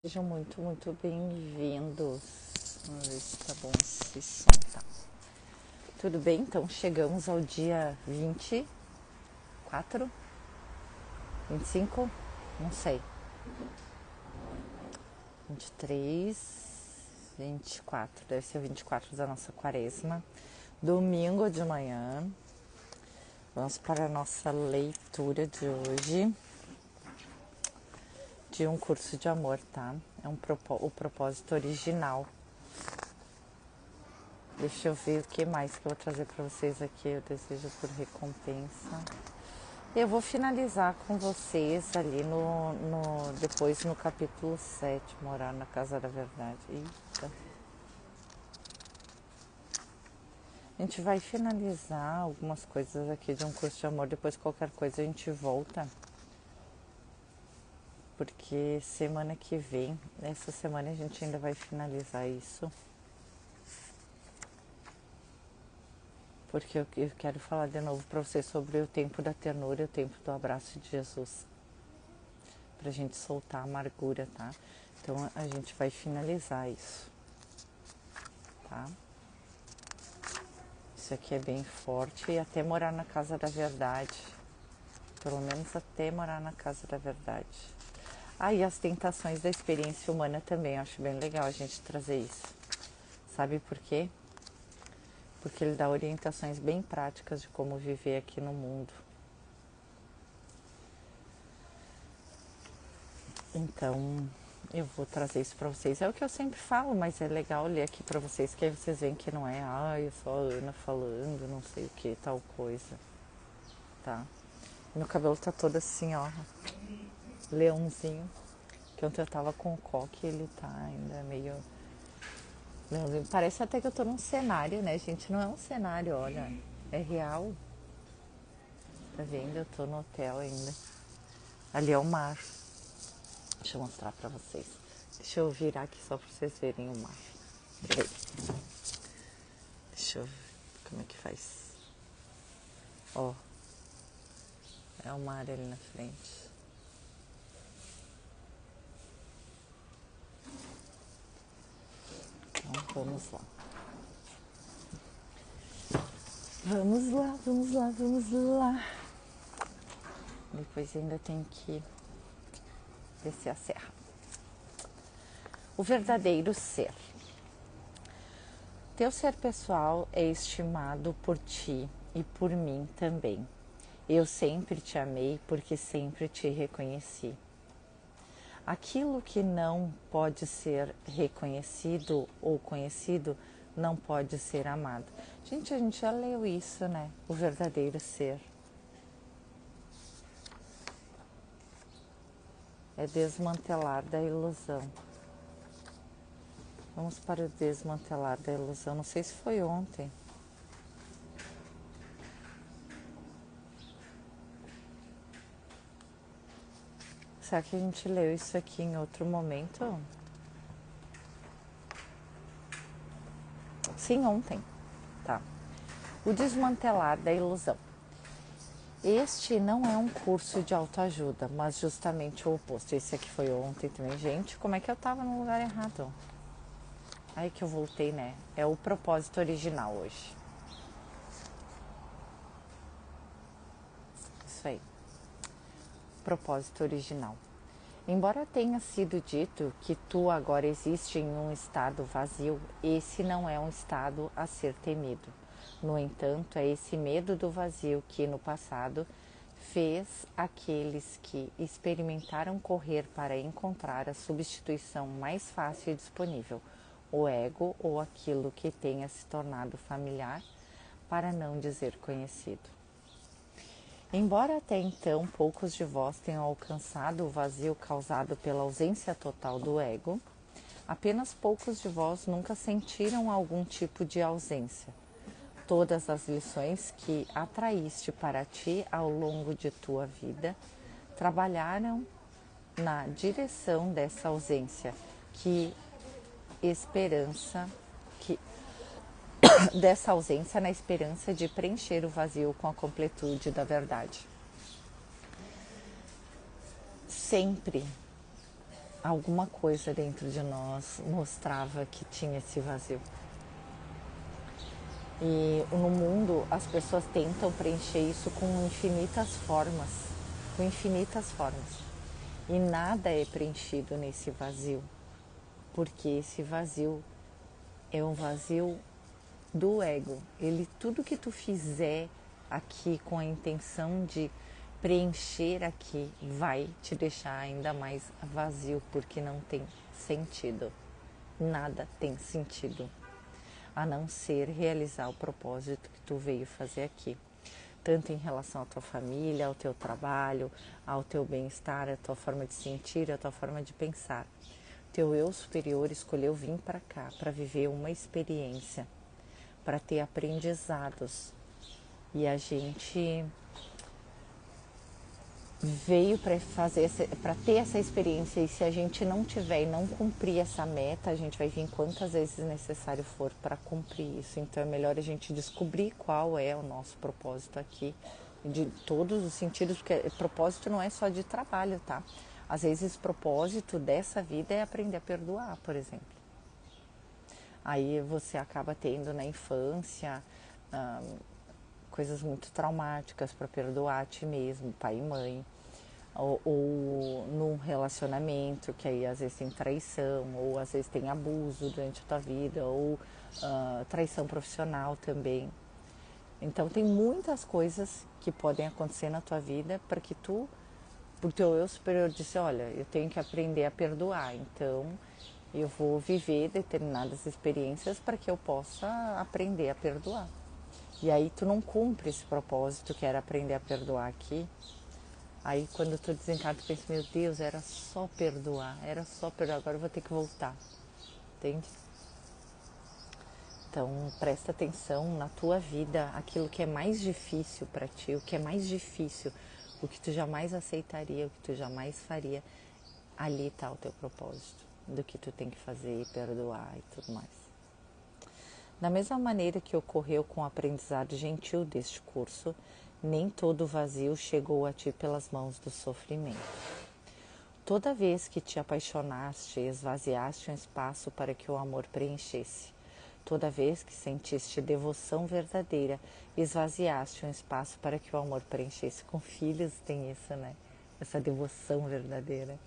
Sejam muito, muito bem-vindos. Vamos ver se tá bom esse som, tá. Tudo bem? Então chegamos ao dia 24, 25, não sei, 23, 24, deve ser o 24 da nossa quaresma. Domingo de manhã, vamos para a nossa leitura de hoje, de um curso de amor, tá? É o propósito original. Deixa eu ver o que mais que eu vou trazer para vocês aqui. Eu desejo por recompensa. Eu vou finalizar com vocês ali depois no capítulo 7, morar na casa da verdade. Eita. A gente vai finalizar algumas coisas aqui de um curso de amor. Depois qualquer coisa a gente volta. Porque semana que vem, essa semana a gente ainda vai finalizar isso. Porque eu quero falar de novo para vocês sobre o tempo da ternura e o tempo do abraço de Jesus. Pra gente soltar a amargura, tá? Então a gente vai finalizar isso, tá? Isso aqui é bem forte e até morar na casa da verdade. Pelo menos até morar na casa da verdade. E as tentações da experiência humana também, eu acho bem legal a gente trazer isso. Sabe por quê? Porque ele dá orientações bem práticas de como viver aqui no mundo. Então, eu vou trazer isso para vocês. É o que eu sempre falo, mas é legal ler aqui para vocês, que aí vocês veem que não é, é só a Ana falando, não sei o que, tal coisa, tá? Meu cabelo tá todo assim, ó, leãozinho, que ontem eu tava com o coque, ele tá ainda meio leãozinho. Parece até que eu tô num cenário, né, gente? Não é um cenário, olha, é real. Tá vendo? Eu tô no hotel ainda. Ali é o mar. Deixa eu mostrar pra vocês. Deixa eu virar aqui só pra vocês verem o mar. Peraí. Deixa eu ver como é que faz. Ó, é o mar ali na frente. Então, vamos lá. Vamos lá, vamos lá, vamos lá. Depois ainda tem que descer a serra. O verdadeiro ser. Teu ser pessoal é estimado por ti e por mim também. Eu sempre te amei porque sempre te reconheci. Aquilo que não pode ser reconhecido ou conhecido não pode ser amado. Gente, a gente já leu isso, né? O verdadeiro ser. É desmantelar da ilusão. Vamos para o desmantelar da ilusão. Não sei se foi ontem. Será que a gente leu isso aqui em outro momento? Sim, ontem. Tá. O desmantelar da ilusão. Este não é um curso de autoajuda, mas justamente o oposto. Esse aqui foi ontem também. Gente, como é que eu tava no lugar errado? Aí que eu voltei, né? É o propósito original hoje. Isso aí. Propósito original. Embora tenha sido dito que tu agora existe em um estado vazio, esse não é um estado a ser temido. No entanto, é esse medo do vazio que no passado fez aqueles que experimentaram correr para encontrar a substituição mais fácil e disponível, o ego ou aquilo que tenha se tornado familiar, para não dizer conhecido. Embora até então poucos de vós tenham alcançado o vazio causado pela ausência total do ego, apenas poucos de vós nunca sentiram algum tipo de ausência. Todas as lições que atraíste para ti ao longo de tua vida trabalharam na direção dessa ausência, dessa ausência na esperança de preencher o vazio com a completude da verdade. Sempre alguma coisa dentro de nós mostrava que tinha esse vazio. E no mundo as pessoas tentam preencher isso com infinitas formas, com infinitas formas. E nada é preenchido nesse vazio, porque esse vazio é um vazio do ego. Tudo que tu fizer aqui com a intenção de preencher aqui vai te deixar ainda mais vazio, porque não tem sentido. Nada tem sentido, a não ser realizar o propósito que tu veio fazer aqui. Tanto em relação à tua família, ao teu trabalho, ao teu bem-estar, à tua forma de sentir, à tua forma de pensar. Teu eu superior escolheu vir para cá, para viver uma experiência, para ter aprendizados. E a gente veio para ter essa experiência, e se a gente não tiver e não cumprir essa meta, a gente vai vir quantas vezes necessário for para cumprir isso. Então é melhor a gente descobrir qual é o nosso propósito aqui, de todos os sentidos, porque propósito não é só de trabalho, tá? Às vezes o propósito dessa vida é aprender a perdoar, por exemplo. Aí você acaba tendo na infância coisas muito traumáticas para perdoar a ti mesmo, pai e mãe, ou num relacionamento que aí às vezes tem traição, ou às vezes tem abuso durante a tua vida, ou traição profissional também. Então tem muitas coisas que podem acontecer na tua vida para que tu, por teu eu superior, disse, olha, eu tenho que aprender a perdoar, então eu vou viver determinadas experiências para que eu possa aprender a perdoar. E aí tu não cumpre esse propósito que era aprender a perdoar aqui. Aí quando tu desencarna, tu pensa, meu Deus, era só perdoar, agora eu vou ter que voltar. Entende? Então presta atenção na tua vida, aquilo que é mais difícil para ti, o que é mais difícil, o que tu jamais aceitaria, o que tu jamais faria. Ali está o teu propósito, do que tu tem que fazer, perdoar e tudo mais. Da mesma maneira que ocorreu com o aprendizado gentil deste curso, nem todo o vazio chegou a ti pelas mãos do sofrimento. Toda vez que te apaixonaste, esvaziaste um espaço para que o amor preenchesse. Toda vez que sentiste devoção verdadeira, esvaziaste um espaço para que o amor preenchesse. Com filhos tem isso, né? Essa devoção verdadeira.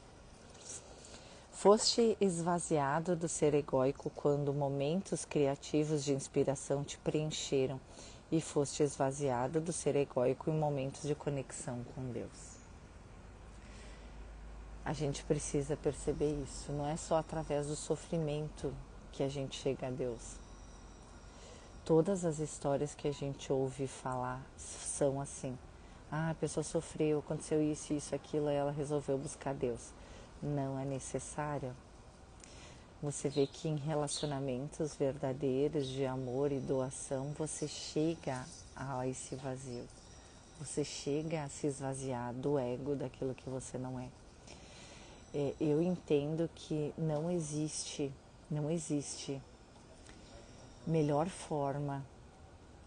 Foste esvaziado do ser egóico quando momentos criativos de inspiração te preencheram, e foste esvaziado do ser egóico em momentos de conexão com Deus. A gente precisa perceber isso, não é só através do sofrimento que a gente chega a Deus. Todas as histórias que a gente ouve falar são assim. A pessoa sofreu, aconteceu isso, aquilo, e ela resolveu buscar Deus. Não é necessário. Você vê que em relacionamentos verdadeiros de amor e doação, você chega a esse vazio. Você chega a se esvaziar do ego, daquilo que você não é. Eu entendo que não existe melhor forma.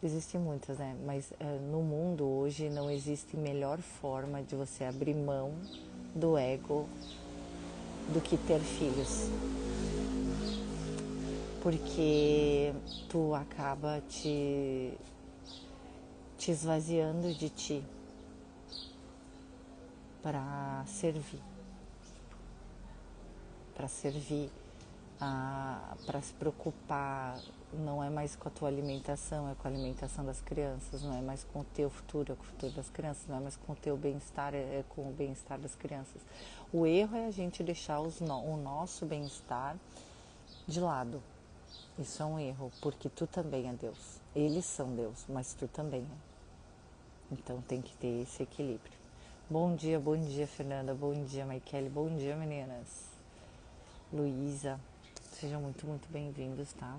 Existem muitas, né? Mas no mundo hoje não existe melhor forma de você abrir mão do ego do que ter filhos, porque tu acaba te esvaziando de ti para servir, para se preocupar. Não é mais com a tua alimentação, é com a alimentação das crianças, não é mais com o teu futuro, é com o futuro das crianças, não é mais com o teu bem-estar, é com o bem-estar das crianças. O erro é a gente deixar o nosso bem-estar de lado. Isso é um erro, porque tu também é Deus. Eles são Deus, mas tu também é. Então tem que ter esse equilíbrio. Bom dia, Fernanda. Bom dia, Maikele. Bom dia, meninas. Luísa. Sejam muito, muito bem-vindos, tá?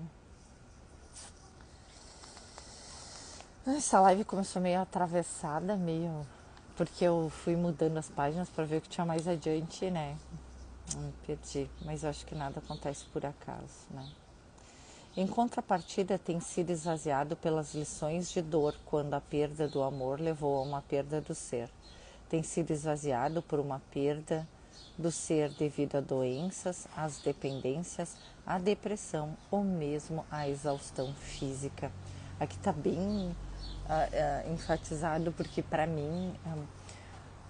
Essa live começou meio atravessada, porque eu fui mudando as páginas para ver o que tinha mais adiante, né? Perdi, mas eu acho que nada acontece por acaso, né? Em contrapartida, tem sido esvaziado pelas lições de dor quando a perda do amor levou a uma perda do ser. Tem sido esvaziado por uma perda do ser devido a doenças, às dependências, à depressão ou mesmo à exaustão física. Aqui está bem enfatizado porque para mim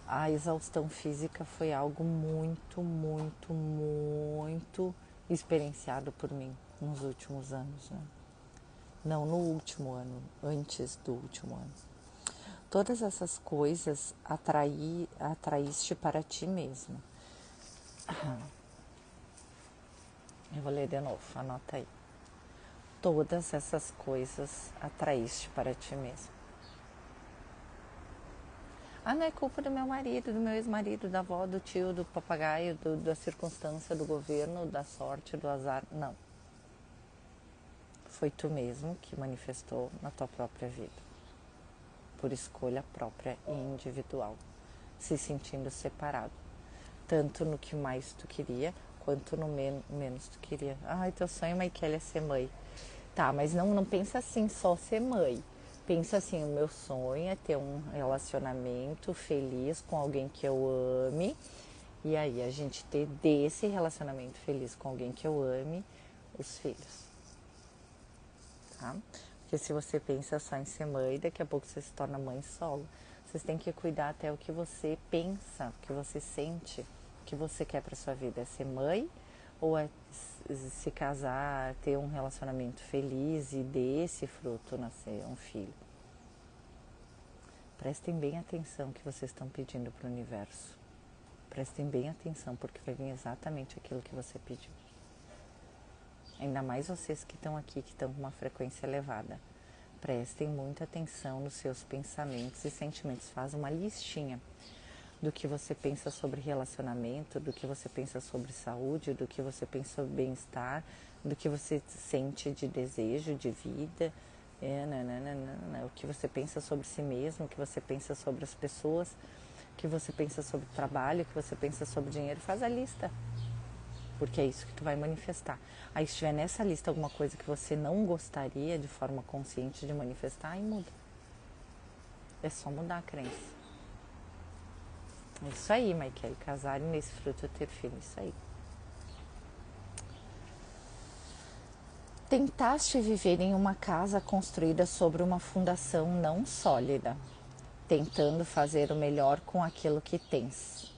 a exaustão física foi algo muito, muito, muito experienciado por mim nos últimos anos, né? Não no último ano, antes do último ano. Todas essas coisas atraíste para ti mesmo. Eu vou ler de novo, anota aí. Todas essas coisas atraíste para ti mesmo. Não é culpa do meu marido, do meu ex-marido, da avó, do tio, do papagaio, da circunstância, do governo, da sorte, do azar. Não. Foi tu mesmo que manifestou na tua própria vida. Por escolha própria e individual. Se sentindo separado. Tanto no que mais tu queria, quanto no menos tu queria. Teu sonho, Michael, é ser mãe. Tá, mas não pensa assim, só ser mãe. Pensa assim, o meu sonho é ter um relacionamento feliz com alguém que eu ame. E aí a gente ter desse relacionamento feliz com alguém que eu ame, os filhos. Tá? Porque se você pensa só em ser mãe, daqui a pouco você se torna mãe solo. Vocês têm que cuidar até o que você pensa, o que você sente, o que você quer para sua vida. É ser mãe ou é se casar, ter um relacionamento feliz e desse fruto nascer um filho? Prestem bem atenção no que vocês estão pedindo para o universo. Prestem bem atenção, porque vai vir exatamente aquilo que você pediu. Ainda mais vocês que estão aqui, que estão com uma frequência elevada. Prestem muita atenção nos seus pensamentos e sentimentos. Faz uma listinha do que você pensa sobre relacionamento, do que você pensa sobre saúde, do que você pensa sobre bem-estar, do que você sente de desejo, de vida, o que você pensa sobre si mesmo, o que você pensa sobre as pessoas, o que você pensa sobre trabalho, o que você pensa sobre dinheiro. Faz a lista, porque é isso que tu vai manifestar. Aí se tiver nessa lista alguma coisa que você não gostaria de forma consciente de manifestar, aí muda. É só mudar a crença. É isso aí, Michael. Casar nesse fruto é ter filho. Isso aí. Tentaste viver em uma casa construída sobre uma fundação não sólida, tentando fazer o melhor com aquilo que tens.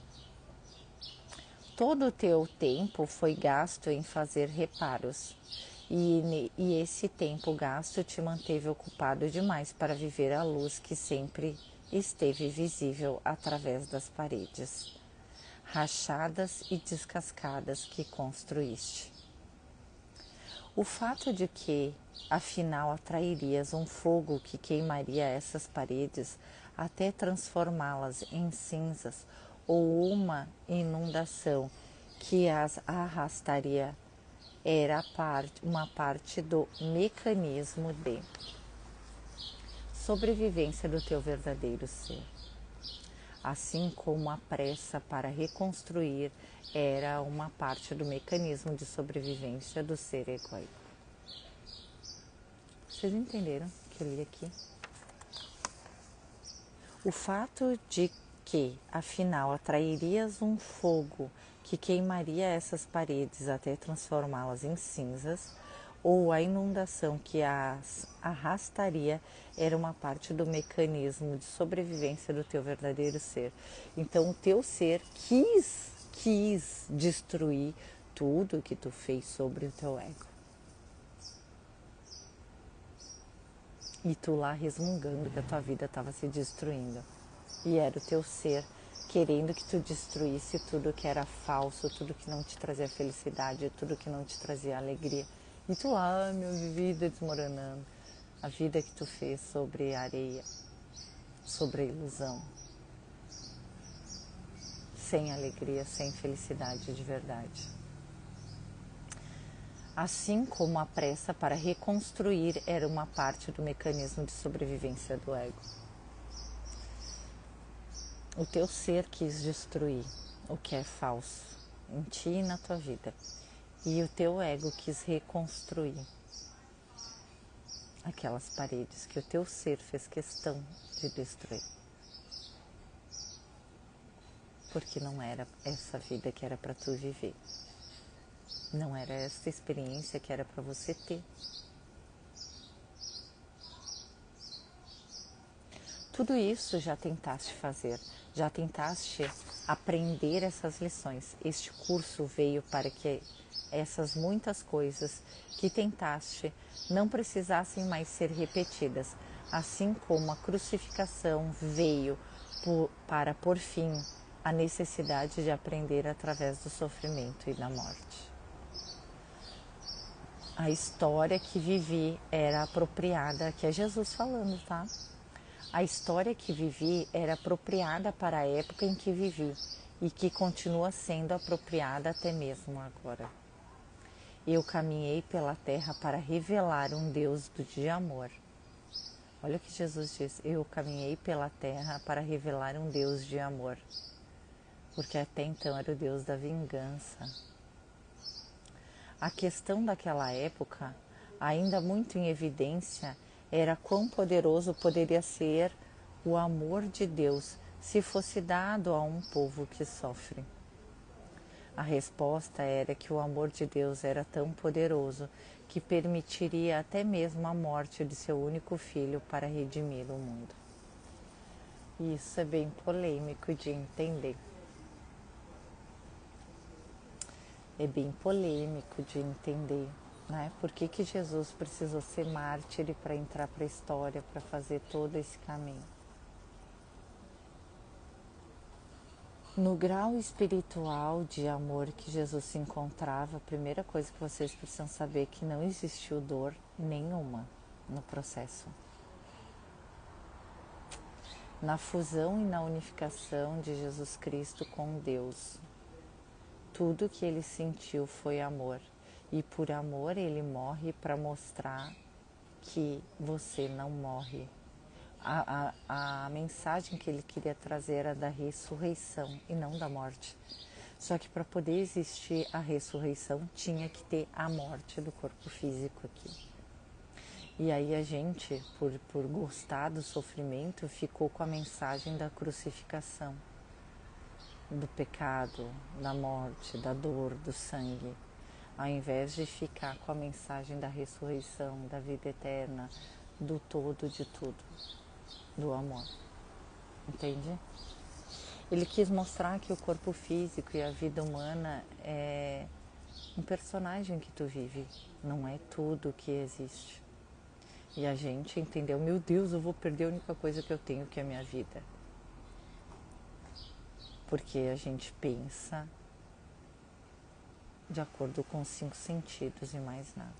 Todo o teu tempo foi gasto em fazer reparos, e esse tempo gasto te manteve ocupado demais para viver a luz que sempre esteve visível através das paredes rachadas e descascadas que construíste. O fato de que, afinal, atrairias um fogo que queimaria essas paredes até transformá-las em cinzas ou uma inundação que as arrastaria era uma parte do mecanismo de sobrevivência do teu verdadeiro ser. Assim como a pressa para reconstruir era uma parte do mecanismo de sobrevivência do ser egóico. Vocês entenderam o que eu li aqui? O fato de que, afinal, atrairias um fogo que queimaria essas paredes até transformá-las em cinzas, ou a inundação que as arrastaria era uma parte do mecanismo de sobrevivência do teu verdadeiro ser. Então o teu ser quis destruir tudo que tu fez sobre o teu ego. E tu lá resmungando que a tua vida estava se destruindo. E era o teu ser querendo que tu destruísse tudo que era falso, tudo que não te trazia felicidade, tudo que não te trazia alegria. E tu lá, minha vida desmoronando. A vida que tu fez sobre a areia, sobre a ilusão. Sem alegria, sem felicidade de verdade. Assim como a pressa para reconstruir era uma parte do mecanismo de sobrevivência do ego. O teu ser quis destruir o que é falso em ti e na tua vida. E o teu ego quis reconstruir aquelas paredes que o teu ser fez questão de destruir. porque não era essa vida que era para tu viver. Não era essa experiência que era para você ter. Tudo isso já tentaste fazer, já tentaste aprender essas lições. Este curso veio para que essas muitas coisas que tentaste não precisassem mais ser repetidas, assim como a crucificação veio para por fim a necessidade de aprender através do sofrimento e da morte. A história que vivi era apropriada, aqui é Jesus falando, tá? A história que vivi era apropriada para a época em que vivi e que continua sendo apropriada até mesmo agora. Eu caminhei pela terra para revelar um Deus de amor. Olha o que Jesus diz, eu caminhei pela terra para revelar um Deus de amor, porque até então era o Deus da vingança. A questão daquela época, ainda muito em evidência, era quão poderoso poderia ser o amor de Deus se fosse dado a um povo que sofre. A resposta era que o amor de Deus era tão poderoso que permitiria até mesmo a morte de seu único filho para redimir o mundo. Isso é bem polêmico de entender. É bem polêmico de entender, né? Por que Jesus precisou ser mártir para entrar para a história, para fazer todo esse caminho? No grau espiritual de amor que Jesus se encontrava, a primeira coisa que vocês precisam saber é que não existiu dor nenhuma no processo. Na fusão e na unificação de Jesus Cristo com Deus, tudo que ele sentiu foi amor. E por amor ele morre para mostrar que você não morre. A mensagem que ele queria trazer era da ressurreição e não da morte. Só que para poder existir a ressurreição tinha que ter a morte do corpo físico aqui. E aí a gente, por gostar do sofrimento, ficou com a mensagem da crucificação, do pecado, da morte, da dor, do sangue, ao invés de ficar com a mensagem da ressurreição, da vida eterna, do todo de tudo, do amor. Entende? Ele quis mostrar que o corpo físico e a vida humana é um personagem que tu vive, não é tudo que existe. E a gente entendeu, meu Deus, eu vou perder a única coisa que eu tenho, que é a minha vida. Porque a gente pensa de acordo com os 5 sentidos e mais nada.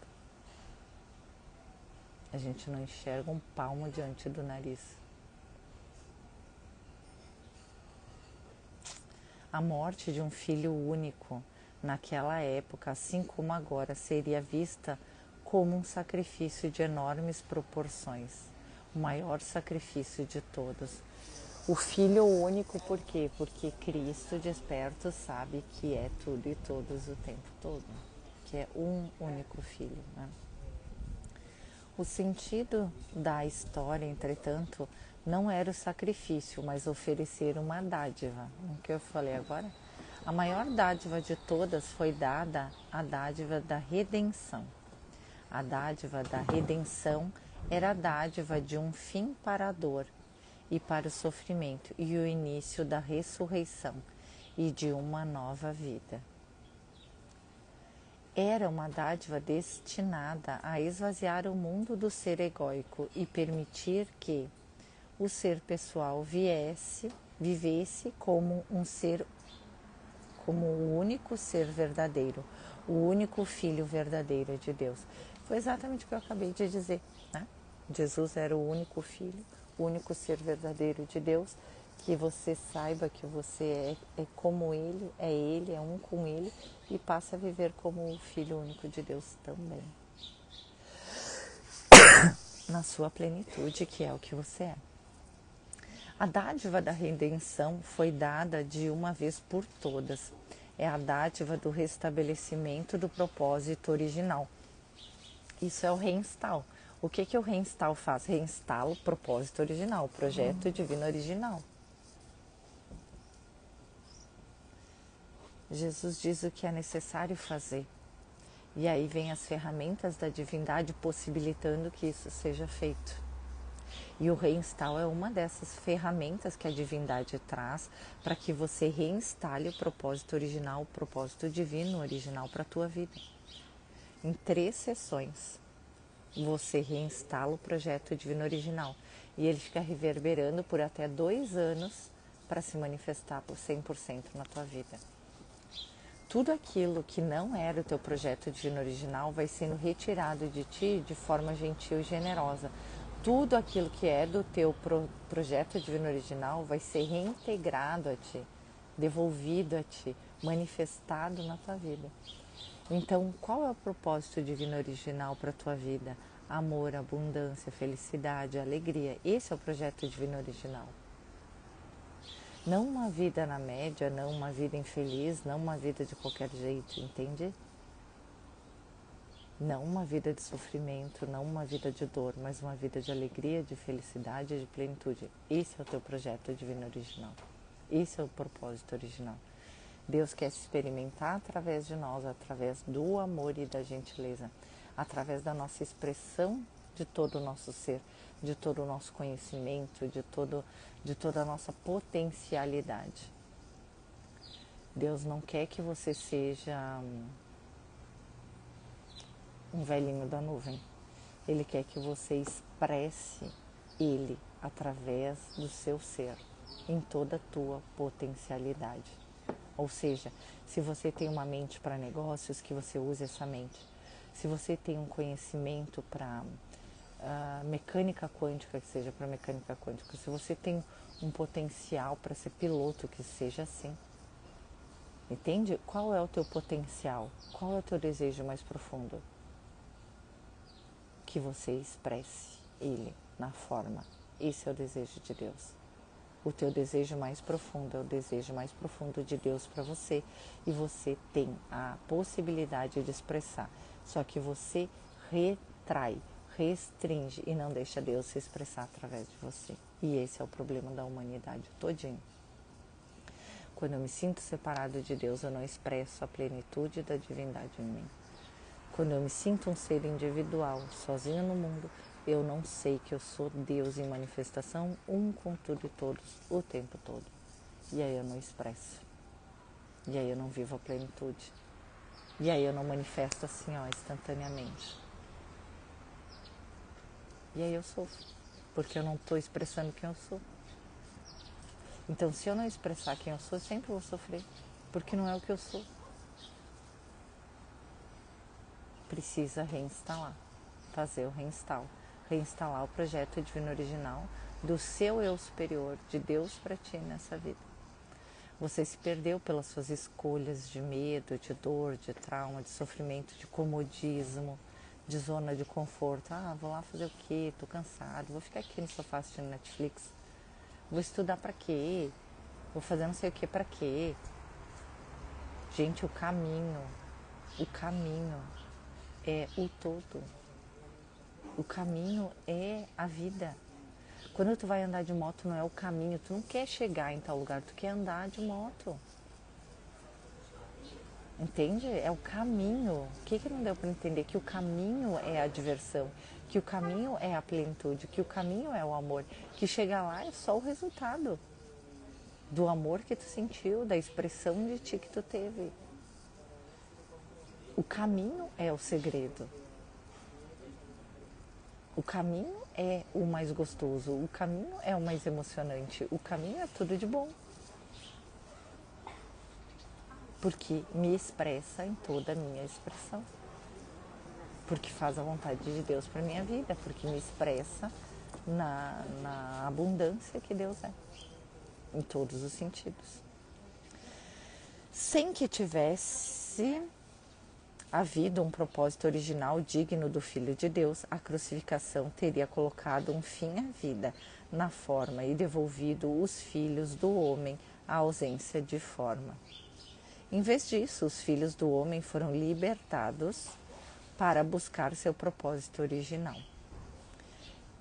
A gente não enxerga um palmo diante do nariz. A morte de um filho único, naquela época, assim como agora, seria vista como um sacrifício de enormes proporções, o maior sacrifício de todos. O filho único, por quê? Porque Cristo desperto sabe que é tudo e todos o tempo todo, que é um único filho, né? O sentido da história, entretanto, não era o sacrifício, mas oferecer uma dádiva. O que eu falei agora? A maior dádiva de todas foi dada a dádiva da redenção. A dádiva da redenção era a dádiva de um fim para a dor e para o sofrimento e o início da ressurreição e de uma nova vida. Era uma dádiva destinada a esvaziar o mundo do ser egóico e permitir que o ser pessoal vivesse como um ser, como o único ser verdadeiro, o único filho verdadeiro de Deus. Foi exatamente o que eu acabei de dizer, né? Jesus era o único filho, o único ser verdadeiro de Deus, que você saiba que você é como ele, é um com ele e passa a viver como o Filho único de Deus também. Na sua plenitude, que é o que você é. A dádiva da redenção foi dada de uma vez por todas. É a dádiva do restabelecimento do propósito original. Isso é o reinstall. O que o reinstall faz? Reinstala o propósito original, o projeto divino original. Jesus diz o que é necessário fazer. E aí vem as ferramentas da divindade possibilitando que isso seja feito. E o reinstalo é uma dessas ferramentas que a divindade traz para que você reinstale o propósito original, o propósito divino original para a tua vida. Em 3 sessões, você reinstala o projeto divino original e ele fica reverberando por até 2 anos para se manifestar por 100% na tua vida. Tudo aquilo que não era o teu projeto divino original vai sendo retirado de ti de forma gentil e generosa. Tudo aquilo que é do teu projeto divino original vai ser reintegrado a ti, devolvido a ti, manifestado na tua vida. Então, qual é o propósito divino original para a tua vida? Amor, abundância, felicidade, alegria. Esse é o projeto divino original. Não uma vida na média, não uma vida infeliz, não uma vida de qualquer jeito, entende? Não uma vida de sofrimento, não uma vida de dor, mas uma vida de alegria, de felicidade e de plenitude. Esse é o teu projeto divino original. Esse é o propósito original. Deus quer se experimentar através de nós, através do amor e da gentileza, através da nossa expressão de todo o nosso ser, de todo o nosso conhecimento, de toda a nossa potencialidade. Deus não quer que você seja um velhinho da nuvem. Ele quer que você expresse Ele através do seu ser, em toda a tua potencialidade. Ou seja, se você tem uma mente para negócios, que você use essa mente. Se você tem um conhecimento para mecânica quântica, que seja para mecânica quântica. Se você tem um potencial para ser piloto, que seja assim. Entende? Qual é o teu potencial? Qual é o teu desejo mais profundo? Que você expresse ele na forma. Esse é o desejo de Deus. O teu desejo mais profundo é o desejo mais profundo de Deus para você. E você tem a possibilidade de expressar. Só que você retrai, restringe e não deixa Deus se expressar através de você. E esse é o problema da humanidade todinho. Quando eu me sinto separado de Deus, eu não expresso a plenitude da divindade em mim. Quando eu me sinto um ser individual, sozinho no mundo, eu não sei que eu sou Deus em manifestação, um com tudo e todos, o tempo todo. E aí eu não expresso. E aí eu não vivo a plenitude. E aí eu não manifesto assim, instantaneamente. E aí eu sofro, porque eu não estou expressando quem eu sou. Então, se eu não expressar quem eu sou, eu sempre vou sofrer, porque não é o que eu sou. Precisa reinstalar, fazer o reinstalo. Reinstalar o projeto divino original do seu eu superior, de Deus para ti nessa vida. Você se perdeu pelas suas escolhas de medo, de dor, de trauma, de sofrimento, de comodismo, de zona de conforto. Vou lá fazer o quê? Tô cansado, vou ficar aqui no sofá assistindo Netflix. Vou estudar para quê? Vou fazer não sei o que para quê? Gente, o caminho é o todo. O caminho é a vida. Quando tu vai andar de moto, não é o caminho. Tu não quer chegar em tal lugar, tu quer andar de moto. Entende? É o caminho. O que não deu para entender? Que o caminho é a diversão, que o caminho é a plenitude, que o caminho é o amor, que chegar lá é só o resultado do amor que tu sentiu, da expressão de ti que tu teve. O caminho é o segredo. O caminho é o mais gostoso, o caminho é o mais emocionante, o caminho é tudo de bom. Porque me expressa em toda a minha expressão. Porque faz a vontade de Deus para minha vida, porque me expressa na abundância que Deus é, em todos os sentidos. Sem que tivesse havido um propósito original digno do Filho de Deus, a crucificação teria colocado um fim à vida na forma e devolvido os filhos do homem à ausência de forma. Em vez disso, os filhos do homem foram libertados para buscar seu propósito original.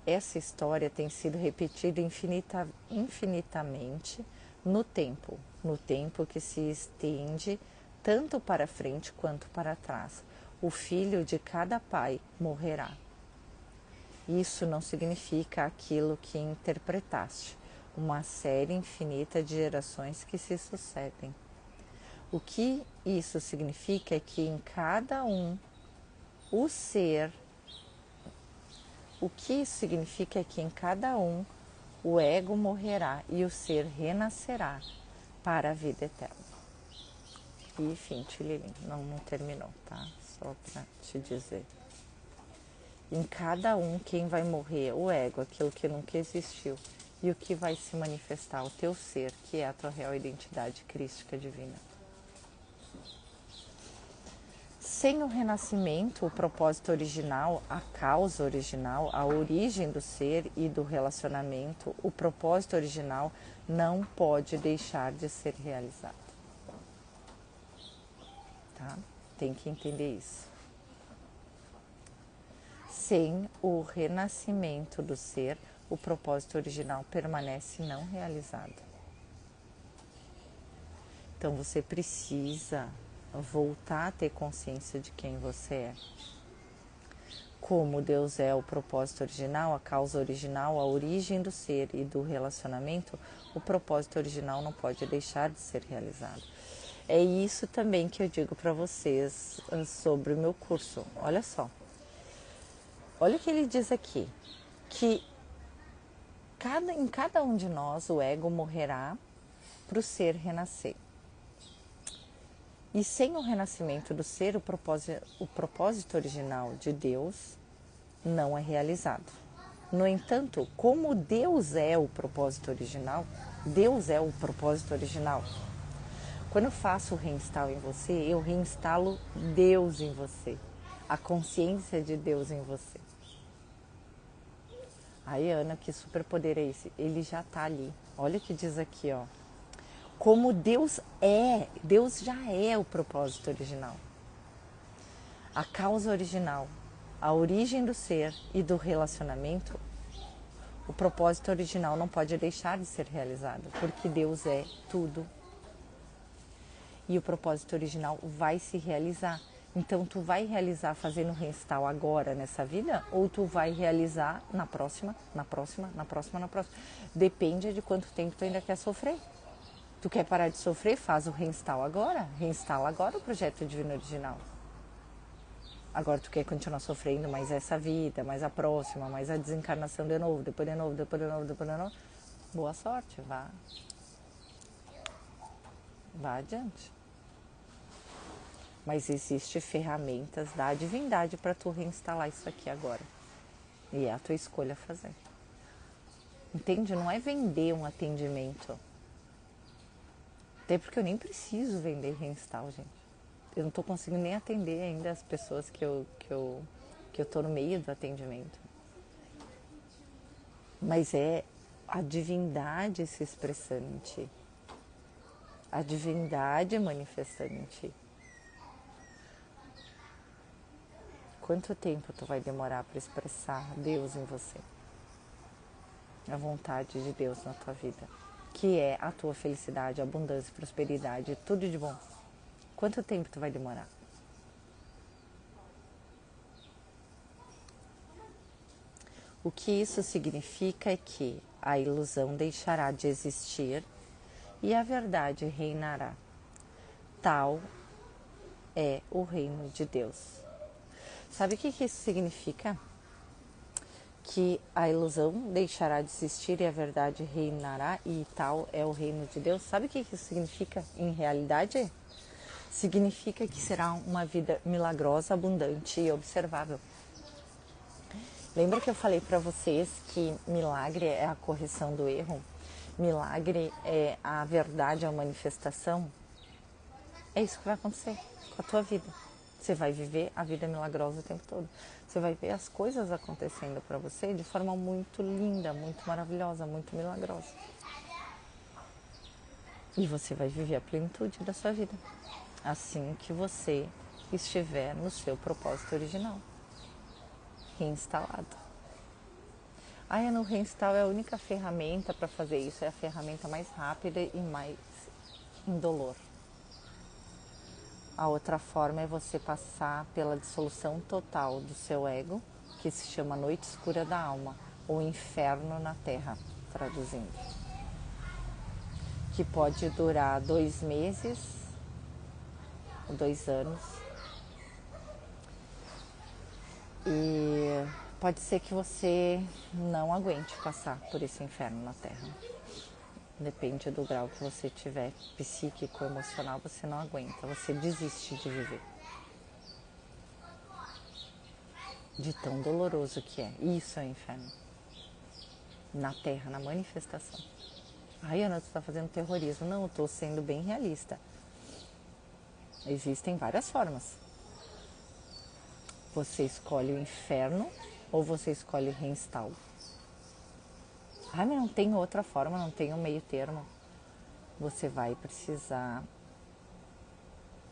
Essa história tem sido repetida infinitamente no tempo que se estende tanto para frente quanto para trás. O filho de cada pai morrerá. Isso não significa aquilo que interpretaste, uma série infinita de gerações que se sucedem. O que isso significa é que em cada um o ser, o que isso significa é que em cada um o ego morrerá e o ser renascerá para a vida eterna. E enfim, Tililim, não terminou, tá? Só para te dizer. Em cada um, quem vai morrer? O ego, aquilo que nunca existiu. E o que vai se manifestar? O teu ser, que é a tua real identidade crística divina. Sem o renascimento, o propósito original, a causa original, a origem do ser e do relacionamento, o propósito original não pode deixar de ser realizado. Tá? Tem que entender isso. Sem o renascimento do ser, o propósito original permanece não realizado. Então você precisa voltar a ter consciência de quem você é. Como Deus é o propósito original, a causa original, a origem do ser e do relacionamento, o propósito original não pode deixar de ser realizado. É isso também que eu digo para vocês sobre o meu curso. Olha só. Olha o que ele diz aqui, que em cada um de nós o ego morrerá para o ser renascer. E sem o renascimento do ser, o propósito original de Deus não é realizado. No entanto, como Deus é o propósito original, Deus é o propósito original. Quando eu faço o reinstalo em você, eu reinstalo Deus em você, a consciência de Deus em você. Aí, Ana, que superpoder é esse? Ele já está ali. Olha o que diz aqui, ó. Como Deus já é o propósito original. A causa original, a origem do ser e do relacionamento, o propósito original não pode deixar de ser realizado, porque Deus é tudo. E o propósito original vai se realizar. Então, tu vai realizar fazendo reinstall agora nessa vida ou tu vai realizar na próxima? Depende de quanto tempo tu ainda quer sofrer. Tu quer parar de sofrer? Faz o reinstall agora. Reinstala agora o projeto divino original. Agora tu quer continuar sofrendo mais essa vida, mais a próxima, mais a desencarnação de novo, depois de novo. Boa sorte, vá. Vá adiante. Mas existem ferramentas da divindade para tu reinstalar isso aqui agora. E é a tua escolha fazer. Entende? Não é vender um atendimento. Até porque eu nem preciso vender reinstall, gente. Eu não estou conseguindo nem atender ainda as pessoas que eu estou no meio do atendimento. Mas é a divindade se expressando em ti. A divindade manifestando em ti. Quanto tempo tu vai demorar para expressar Deus em você? A vontade de Deus na tua vida. Que é a tua felicidade, abundância, prosperidade, tudo de bom. Quanto tempo tu vai demorar? O que isso significa é que a ilusão deixará de existir e a verdade reinará. Tal é o reino de Deus. Sabe o que isso significa? Que a ilusão deixará de existir e a verdade reinará e tal é o reino de Deus. Sabe o que isso significa em realidade? Significa que será uma vida milagrosa, abundante e observável. Lembra que eu falei para vocês que milagre é a correção do erro? Milagre é a verdade, a manifestação? É isso que vai acontecer com a tua vida. Você vai viver a vida milagrosa o tempo todo. Você vai ver as coisas acontecendo para você de forma muito linda, muito maravilhosa, muito milagrosa. E você vai viver a plenitude da sua vida. Assim que você estiver no seu propósito original. Reinstalado. No reinstall é a única ferramenta para fazer isso. É a ferramenta mais rápida e mais indolor. A outra forma é você passar pela dissolução total do seu ego, que se chama noite escura da alma, ou inferno na terra, traduzindo. Que pode durar 2 meses, 2 anos. E pode ser que você não aguente passar por esse inferno na terra. Depende do grau que você tiver, psíquico, emocional, você não aguenta, você desiste de viver. De tão doloroso que é. Isso é o inferno. Na terra, na manifestação. Ai, Ana, tu tá fazendo terrorismo. Não, eu tô sendo bem realista. Existem várias formas. Você escolhe o inferno ou você escolhe o reinstalo. Ai, mas não tem outra forma, não tem um meio termo. Você vai precisar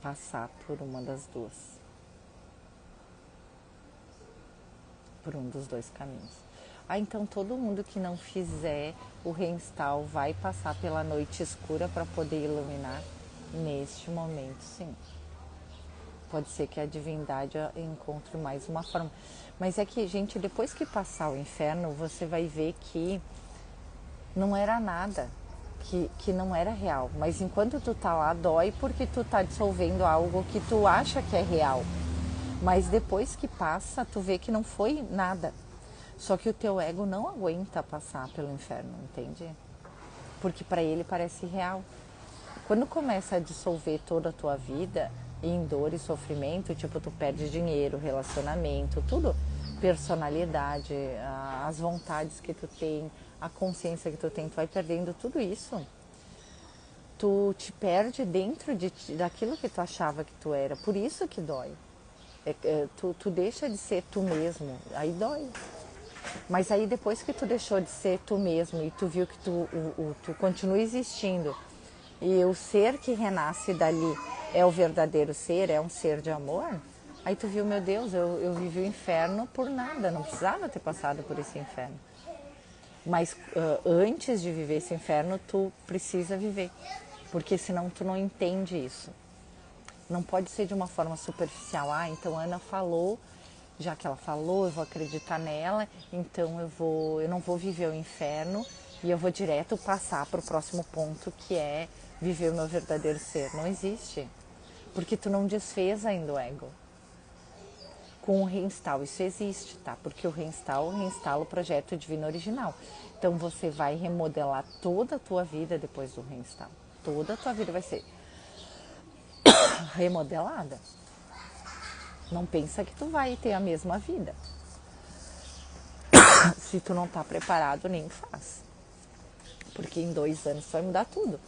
passar por uma das duas. Por um dos dois caminhos. Ah, então todo mundo que não fizer o reinstalo vai passar pela noite escura para poder iluminar? Neste momento, sim. Pode ser que a divindade encontre mais uma forma. Mas é que, gente, depois que passar o inferno, você vai ver que não era nada, que não era real. Mas enquanto tu tá lá, dói porque tu tá dissolvendo algo que tu acha que é real. Mas depois que passa, tu vê que não foi nada. Só que o teu ego não aguenta passar pelo inferno, entende? Porque para ele parece real. Quando começa a dissolver toda a tua vida em dor e sofrimento, tipo, tu perde dinheiro, relacionamento, tudo, personalidade, as vontades que tu tem, a consciência que tu tem, tu vai perdendo tudo isso. Tu te perde dentro daquilo que tu achava que tu era, por isso que dói. Tu deixa de ser tu mesmo, aí dói. Mas aí depois que tu deixou de ser tu mesmo e tu viu que tu continua existindo e o ser que renasce dali é o verdadeiro ser, é um ser de amor, aí tu viu, meu Deus, eu vivi o inferno por nada, não precisava ter passado por esse inferno. Mas antes de viver esse inferno, tu precisa viver, porque senão tu não entende isso. Não pode ser de uma forma superficial. Ah, então a Ana falou, já que ela falou, eu vou acreditar nela, então eu não vou viver o inferno e eu vou direto passar para o próximo ponto, que é viver o meu verdadeiro ser. Não existe, porque tu não desfez ainda o ego. Com o reinstalo, isso existe, tá? Porque o reinstala o projeto divino original. Então você vai remodelar toda a tua vida depois do reinstalo. Toda a tua vida vai ser remodelada. Não pensa que tu vai ter a mesma vida. Se tu não tá preparado, nem faz. Porque em 2 anos tu vai mudar tudo.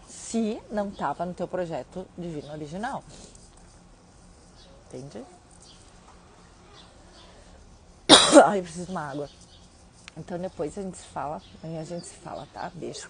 Se não tava no teu projeto divino original. Entende? Ai, eu preciso de uma água. Então depois a gente se fala. Amanhã a gente se fala, tá? Beijo.